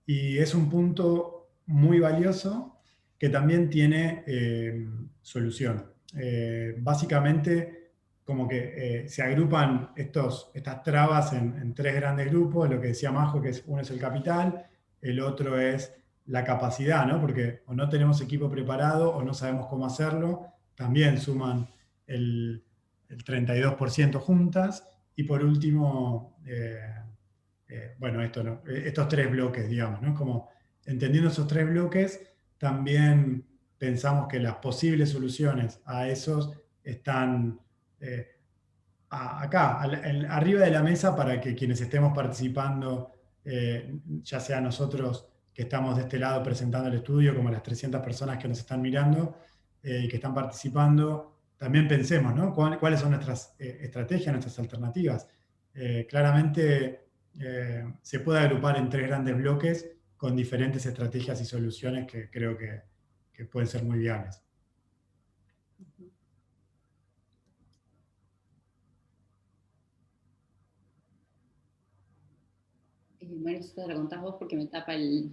Y es un punto muy valioso que también tiene solución. Básicamente, como que se agrupan estas trabas en tres grandes grupos, lo que decía Majo, que uno es el capital, el otro es la capacidad, ¿no? Porque o no tenemos equipo preparado o no sabemos cómo hacerlo, también suman el 32% juntas, y por último, bueno, estos tres bloques, digamos, ¿no? Como entendiendo esos tres bloques, también pensamos que las posibles soluciones a esos están acá, arriba de la mesa, para que quienes estemos participando, ya sea nosotros que estamos de este lado presentando el estudio, como las 300 personas que nos están mirando y que están participando, también pensemos, ¿no? ¿Cuáles son nuestras estrategias, nuestras alternativas? Claramente se puede agrupar en tres grandes bloques con diferentes estrategias y soluciones que creo que pueden ser muy viables. Mario, eso te lo contás vos porque me tapa el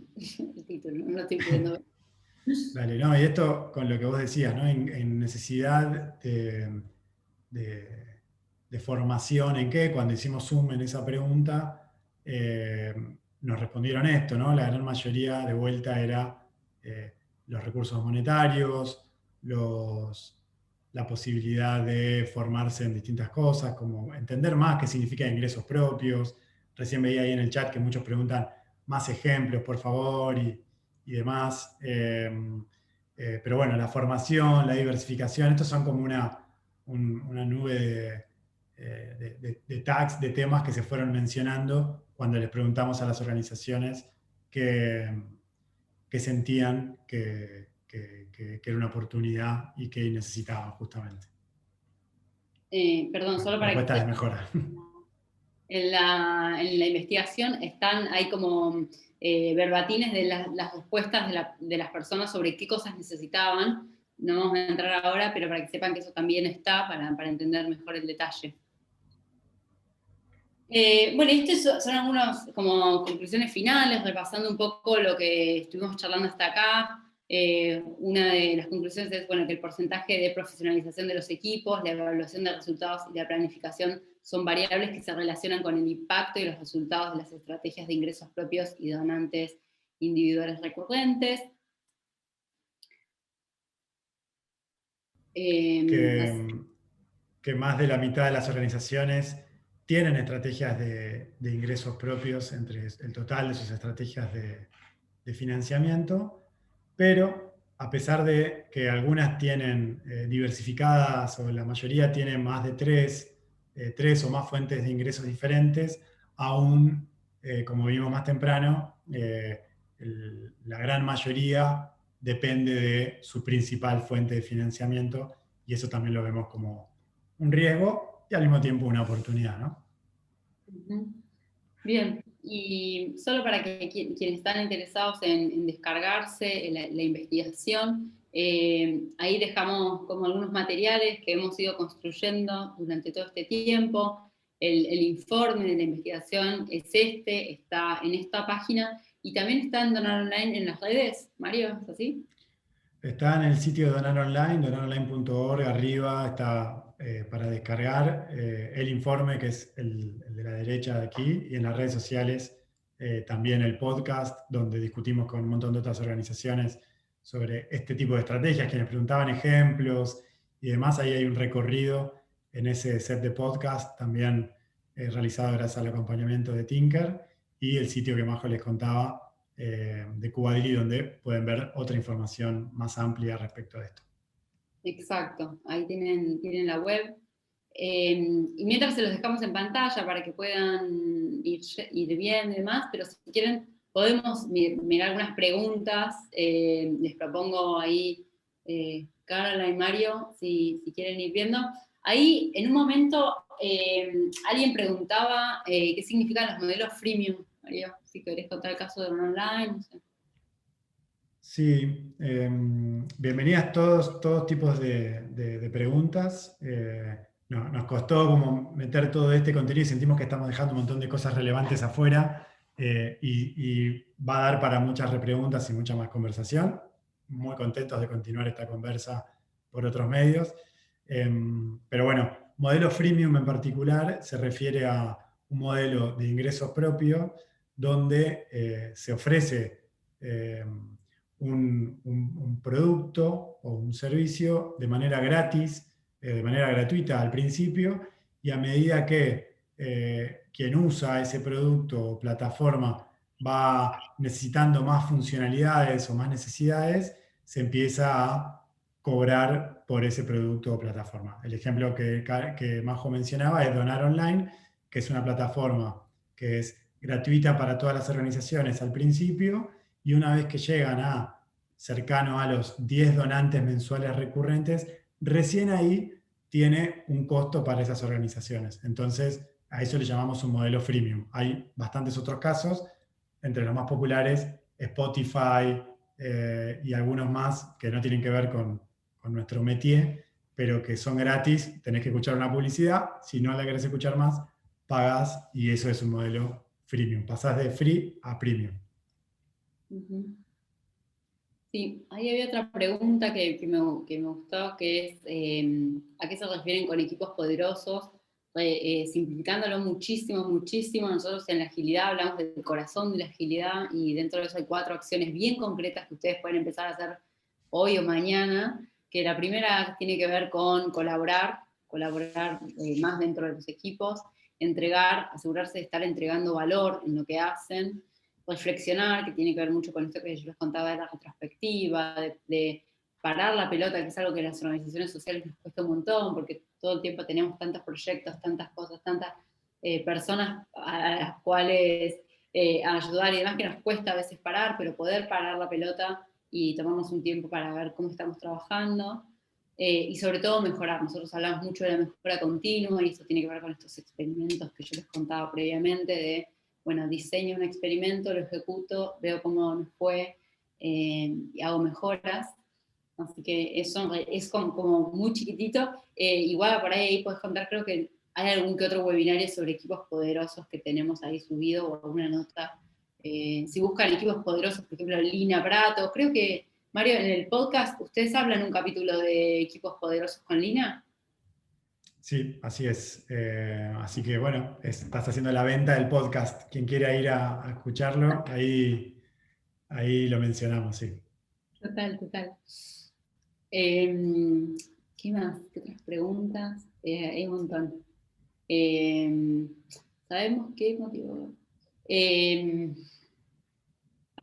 título, no lo estoy pudiendo ver. Dale, no, y esto con lo que vos decías, ¿no? En necesidad de formación, ¿en qué? Cuando hicimos Zoom en esa pregunta, nos respondieron esto, ¿no? La gran mayoría de vuelta era los recursos monetarios, la posibilidad de formarse en distintas cosas, como entender más qué significa ingresos propios. Recién veía ahí en el chat que muchos preguntan más ejemplos, por favor, y demás. Pero bueno, la formación, la diversificación, estos son como una nube de tags, de temas que se fueron mencionando cuando les preguntamos a las organizaciones que sentían que era una oportunidad y que necesitaban justamente. Perdón, solo para Propuestas de que mejora. en la investigación hay como verbatines de las respuestas de las personas sobre qué cosas necesitaban. No vamos a entrar ahora, pero para que sepan que eso también está, para entender mejor el detalle. Bueno, estas son algunas como conclusiones finales, repasando un poco lo que estuvimos charlando hasta acá. Una de las conclusiones es, bueno, que el porcentaje de profesionalización de los equipos, la evaluación de resultados y la planificación son variables que se relacionan con el impacto y los resultados de las estrategias de ingresos propios y donantes individuales recurrentes. Que más de la mitad de las organizaciones tienen estrategias de ingresos propios entre el total de sus estrategias de financiamiento, pero a pesar de que algunas tienen diversificadas, o la mayoría tienen más de tres o más fuentes de ingresos diferentes, aún, como vimos más temprano, la gran mayoría depende de su principal fuente de financiamiento, y eso también lo vemos como un riesgo y al mismo tiempo una oportunidad, ¿no? Bien, y solo para que quienes están interesados en descargarse la investigación, Ahí dejamos como algunos materiales que hemos ido construyendo durante todo este tiempo. El informe de la investigación es está en esta página, y también está en Donar Online en las redes. Mario, ¿es así? Está en el sitio de Donar Online, donaronline.org, arriba está para descargar el informe, que es el de la derecha de aquí, y en las redes sociales también el podcast, donde discutimos con un montón de otras organizaciones sobre este tipo de estrategias, quienes preguntaban ejemplos y demás. Ahí hay un recorrido en ese set de podcast, también realizado gracias al acompañamiento de Tinker, y el sitio que Majo les contaba, de Cubadili, donde pueden ver otra información más amplia respecto a esto. Exacto, ahí tienen la web. Y mientras se los dejamos en pantalla para que puedan ir viendo y demás, pero si quieren podemos mirar algunas preguntas. Les propongo ahí, Carla y Mario, si quieren ir viendo. Ahí, en un momento, alguien preguntaba qué significan los modelos freemium. Mario, si querés contar el caso de un online, no sé. Sí, bienvenidas todos tipos de preguntas. Nos costó como meter todo este contenido y sentimos que estamos dejando un montón de cosas relevantes afuera, y va a dar para muchas repreguntas y mucha más conversación. Muy contentos de continuar esta conversa por otros medios. Pero bueno, modelo freemium en particular se refiere a un modelo de ingresos propio donde se ofrece un producto o un servicio de manera gratis, de manera gratuita al principio, y a medida que quien usa ese producto o plataforma va necesitando más funcionalidades o más necesidades, se empieza a cobrar por ese producto o plataforma. El ejemplo que Majo mencionaba es Donar Online, que es una plataforma que es gratuita para todas las organizaciones al principio, y una vez que llegan a cercano a los 10 donantes mensuales recurrentes, recién ahí tiene un costo para esas organizaciones. Entonces, a eso le llamamos un modelo freemium. Hay bastantes otros casos, entre los más populares Spotify, y algunos más que no tienen que ver con nuestro métier, pero que son gratis. Tenés que escuchar una publicidad, si no la querés escuchar más, pagás, y eso es un modelo freemium. Pasás de free a premium. Sí, ahí había otra pregunta que me gustó, que es ¿a qué se refieren con equipos poderosos? Simplificándolo muchísimo, muchísimo. Nosotros en la agilidad hablamos del corazón de la agilidad, y dentro de eso hay 4 acciones bien concretas que ustedes pueden empezar a hacer hoy o mañana, que la primera tiene que ver con colaborar más dentro de los equipos, asegurarse de estar entregando valor en lo que hacen, reflexionar, que tiene que ver mucho con esto que yo les contaba de la retrospectiva, de parar la pelota, que es algo que a las organizaciones sociales nos cuesta un montón, porque todo el tiempo tenemos tantos proyectos, tantas cosas, tantas personas a las cuales ayudar y demás, que nos cuesta a veces parar, pero poder parar la pelota y tomarnos un tiempo para ver cómo estamos trabajando. Y sobre todo mejorar. Nosotros hablamos mucho de la mejora continua, y eso tiene que ver con estos experimentos que yo les contaba previamente, de bueno, diseño un experimento, lo ejecuto, veo cómo nos fue, y hago mejoras. Así que eso es como muy chiquitito. Igual por ahí puedes contar, creo que hay algún que otro webinario sobre equipos poderosos que tenemos ahí subido, o alguna nota. Si buscan equipos poderosos, por ejemplo, Lina Prato, creo que, Mario, en el podcast, ¿ustedes hablan un capítulo de equipos poderosos con Lina? Sí, así es. Así que bueno, estás haciendo la venta del podcast. Quien quiera ir a escucharlo, ahí lo mencionamos, sí. Total, total. ¿Qué más? ¿Qué otras preguntas? Hay un montón. ¿Sabemos qué motivó?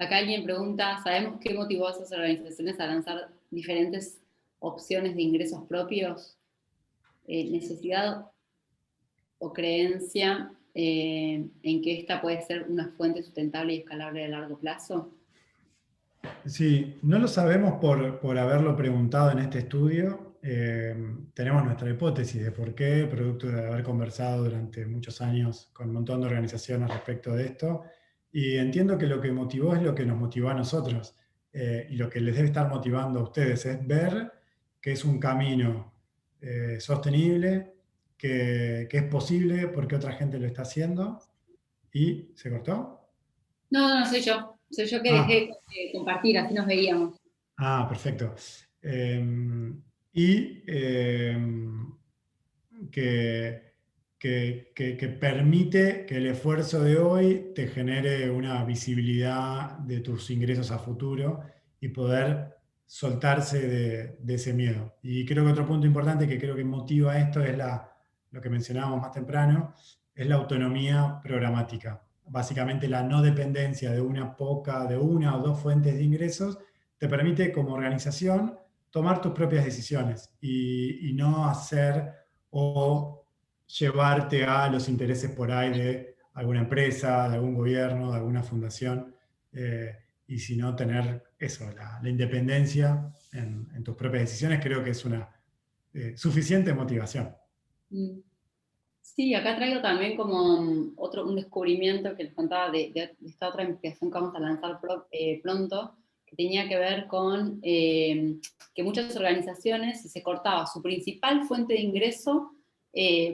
Acá alguien pregunta, ¿sabemos qué motivó a esas organizaciones a lanzar diferentes opciones de ingresos propios? ¿Necesidad o creencia en que esta puede ser una fuente sustentable y escalable a largo plazo? Sí, no lo sabemos por haberlo preguntado en este estudio. Tenemos nuestra hipótesis de por qué, producto de haber conversado durante muchos años con un montón de organizaciones respecto de esto. Y entiendo que lo que motivó es lo que nos motivó a nosotros. y lo que les debe estar motivando a ustedes es ver que es un camino sostenible, que es posible porque otra gente lo está haciendo. ¿Y se cortó? No, no, soy yo. Soy yo que dejé Ah, de compartir, así nos veíamos. perfecto. Y que, que permite que el esfuerzo de hoy te genere una visibilidad de tus ingresos a futuro y poder soltarse de ese miedo. Y creo que otro punto importante que creo que motiva esto es lo que mencionábamos más temprano, es la autonomía programática. Básicamente la no dependencia de una o dos fuentes de ingresos te permite como organización tomar tus propias decisiones y no hacer o llevarte a los intereses por ahí de alguna empresa, de algún gobierno, de alguna fundación, y si no tener eso, la independencia en tus propias decisiones, creo que es una suficiente motivación. Mm. Sí, acá traigo también como un descubrimiento que les contaba de esta otra investigación que vamos a lanzar pronto, que tenía que ver con que muchas organizaciones, si se cortaba su principal fuente de ingreso,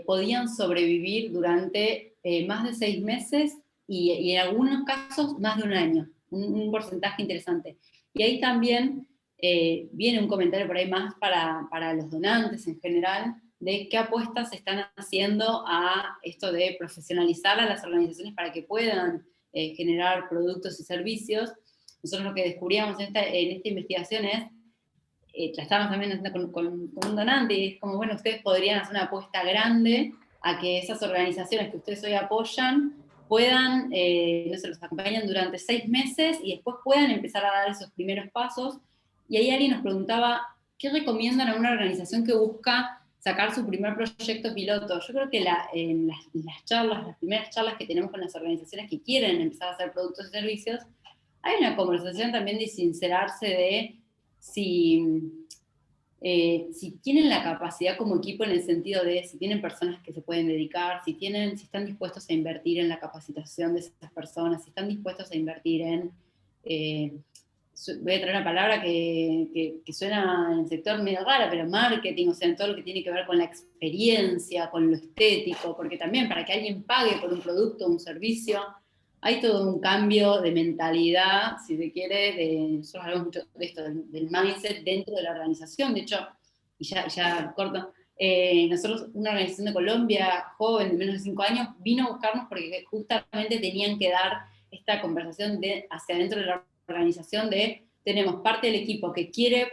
podían sobrevivir durante más de 6 meses y en algunos casos más de un año, un porcentaje interesante. Y ahí también viene un comentario por ahí más para los donantes en general, de qué apuestas se están haciendo a esto de profesionalizar a las organizaciones para que puedan generar productos y servicios. Nosotros lo que descubríamos en esta investigación es, la estábamos también haciendo con un donante, y es como, bueno, ustedes podrían hacer una apuesta grande a que esas organizaciones que ustedes hoy apoyan puedan, no sé, los acompañan durante 6 meses y después puedan empezar a dar esos primeros pasos. Y ahí alguien nos preguntaba, ¿qué recomiendan a una organización que busca sacar su primer proyecto piloto? Yo creo que en las primeras charlas que tenemos con las organizaciones que quieren empezar a hacer productos y servicios, hay una conversación también de sincerarse de si tienen la capacidad como equipo en el sentido de si tienen personas que se pueden dedicar, si están dispuestos a invertir en la capacitación de esas personas, si están dispuestos a invertir en, voy a traer una palabra que suena en el sector medio rara, pero marketing, o sea, en todo lo que tiene que ver con la experiencia, con lo estético, porque también para que alguien pague por un producto o un servicio, hay todo un cambio de mentalidad, si se quiere, nosotros hablamos mucho de esto, del mindset dentro de la organización. De hecho, y ya corto, nosotros, una organización de Colombia, joven, de menos de 5 años, vino a buscarnos porque justamente tenían que dar esta conversación hacia adentro de la organización de, tenemos parte del equipo que quiere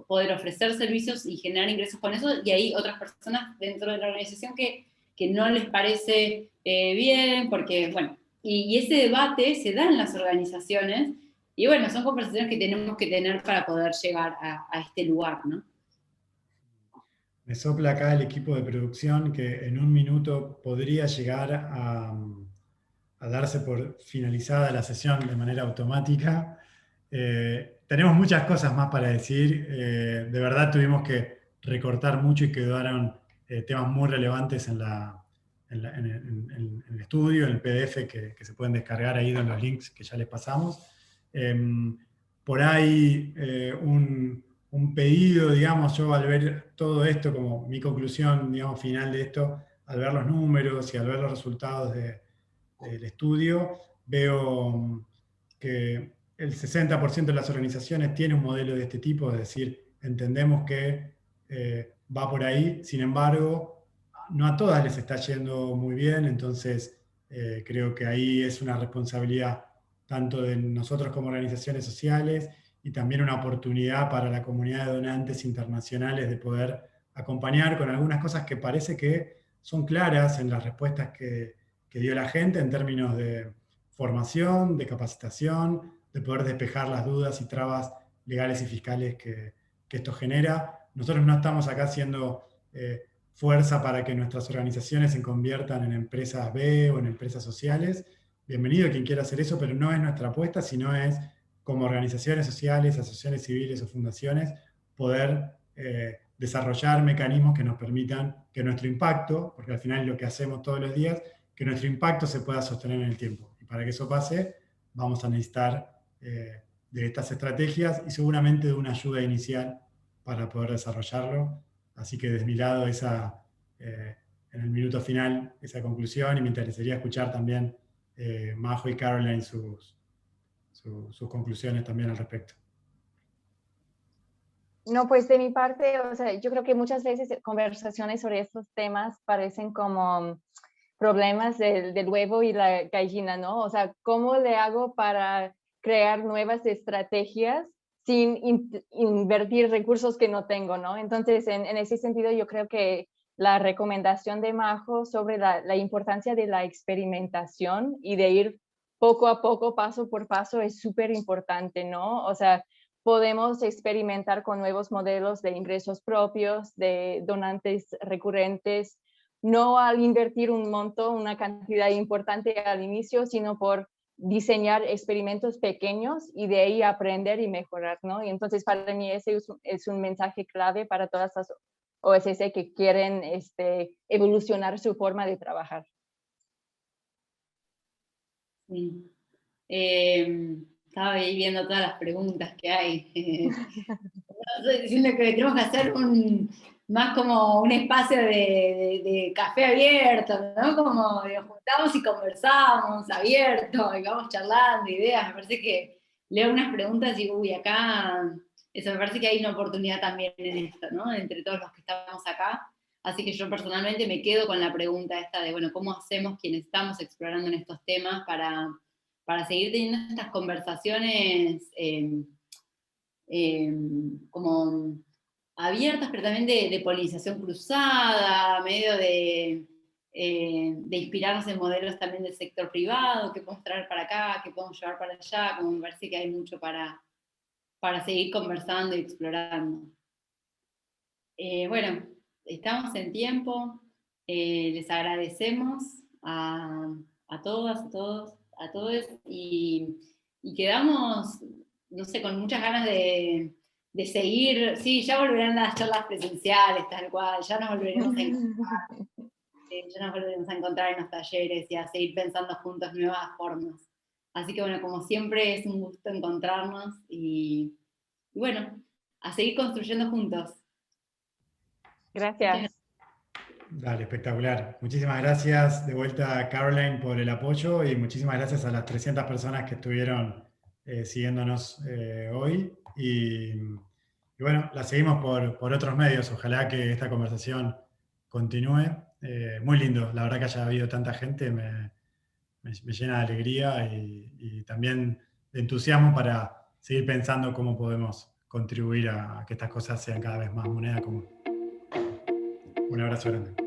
poder ofrecer servicios y generar ingresos con eso, y hay otras personas dentro de la organización que no les parece bien, porque, bueno, y ese debate se da en las organizaciones, y bueno, son conversaciones que tenemos que tener para poder llegar a este lugar, ¿no? Me sopla acá el equipo de producción que en un minuto podría llegar a darse por finalizada la sesión de manera automática. Tenemos muchas cosas más para decir. De verdad tuvimos que recortar mucho y quedaron temas muy relevantes en el estudio, en el PDF que se pueden descargar ahí en los links que ya les pasamos. Por ahí un pedido, digamos, yo al ver todo esto, como mi conclusión, digamos, final de esto, al ver los números y al ver los resultados del estudio, veo que el 60% de las organizaciones tiene un modelo de este tipo, es decir, entendemos que va por ahí, sin embargo, no a todas les está yendo muy bien, entonces creo que ahí es una responsabilidad tanto de nosotros como organizaciones sociales y también una oportunidad para la comunidad de donantes internacionales de poder acompañar con algunas cosas que parece que son claras en las respuestas que dio la gente en términos de formación, de capacitación, de poder despejar las dudas y trabas legales y fiscales que esto genera. Nosotros no estamos acá haciendo fuerza para que nuestras organizaciones se conviertan en empresas B o en empresas sociales. Bienvenido quien quiera hacer eso, pero no es nuestra apuesta, sino es como organizaciones sociales, asociaciones civiles o fundaciones, poder desarrollar mecanismos que nos permitan que nuestro impacto, porque al final es lo que hacemos todos los días, que nuestro impacto se pueda sostener en el tiempo. Y para que eso pase, vamos a necesitar de estas estrategias y seguramente de una ayuda inicial para poder desarrollarlo. Así que desde mi lado, en el minuto final, esa conclusión, y me interesaría escuchar también Majo y Caroline sus conclusiones también al respecto. No, pues de mi parte, o sea, yo creo que muchas veces conversaciones sobre estos temas parecen como problemas del huevo y la gallina, ¿no? O sea, ¿cómo le hago para crear nuevas estrategias sin invertir recursos que no tengo, ¿no? Entonces, en ese sentido, yo creo que la recomendación de Majo sobre la importancia de la experimentación y de ir poco a poco, paso por paso, es súper importante, ¿no? O sea, podemos experimentar con nuevos modelos de ingresos propios, de donantes recurrentes, no al invertir un monto, una cantidad importante al inicio, sino por diseñar experimentos pequeños y de ahí aprender y mejorar, ¿no? Y entonces para mí ese es un mensaje clave para todas las OSC que quieren evolucionar su forma de trabajar. Sí. Estaba ahí viendo todas las preguntas que hay. Estoy diciendo que tenemos que hacer más como un espacio de café abierto, ¿no? Como nos juntamos y conversamos abierto, y vamos charlando ideas. Me parece que leo unas preguntas y digo, uy, acá, eso me parece que hay una oportunidad también en esto, ¿no? Entre todos los que estamos acá. Así que yo personalmente me quedo con la pregunta esta de, bueno, ¿cómo hacemos quienes estamos explorando en estos temas para seguir teniendo estas conversaciones como abiertas, pero también de polinización cruzada, medio de inspirarnos en modelos también del sector privado, que podemos traer para acá, que podemos llevar para allá, como me parece que hay mucho para seguir conversando y explorando. Bueno, estamos en tiempo, les agradecemos a todas, a todos, a todos, y quedamos, no sé, con muchas ganas de seguir. Sí, ya volverán las charlas presenciales, tal cual, ya nos volveremos a encontrar, ya nos volveremos a encontrar en los talleres y a seguir pensando juntos nuevas formas. Así que bueno, como siempre es un gusto encontrarnos y bueno, a seguir construyendo juntos. Gracias. Dale, espectacular. Muchísimas gracias de vuelta, Caroline, por el apoyo, y muchísimas gracias a las 300 personas que estuvieron siguiéndonos hoy. Y bueno, la seguimos por otros medios. Ojalá que esta conversación continúe. Muy lindo, la verdad que haya habido tanta gente me llena de alegría y también de entusiasmo para seguir pensando cómo podemos contribuir a que estas cosas sean cada vez más moneda común. Un abrazo grande.